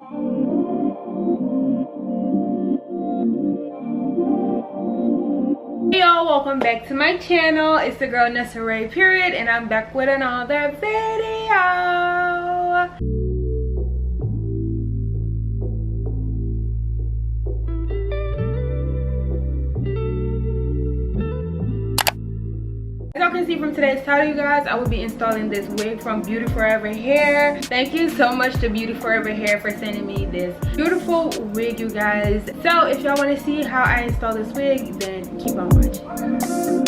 Hey y'all, welcome back to my channel. It's the girl Nessaray period, and I'm back with another video. As y'all can see from today's title, you guys, I will be installing this wig from Beauty Forever Hair. Thank you so much to Beauty Forever Hair for sending me this beautiful wig, you guys. So if y'all want to see how I install this wig, then keep on watching.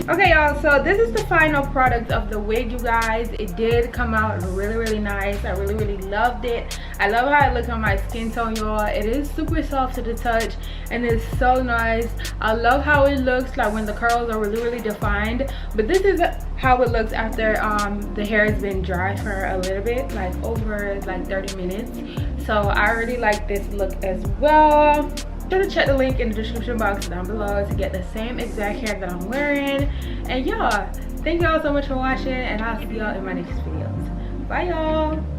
Okay, y'all, so this is the final product of the wig, you guys. It did come out really nice. I really loved it. I love how it looks on my skin tone, y'all. It is super soft to the touch and it's so nice. I love how it looks like when the curls are really defined, but this is how it looks after the hair has been dry for a little bit, like over like 30 minutes. So I really like this look as well. Gonna check the link in the description box down below to get the same exact hair that I'm wearing. And yeah, thank y'all so much for watching, and I'll see y'all in my next videos. Bye y'all.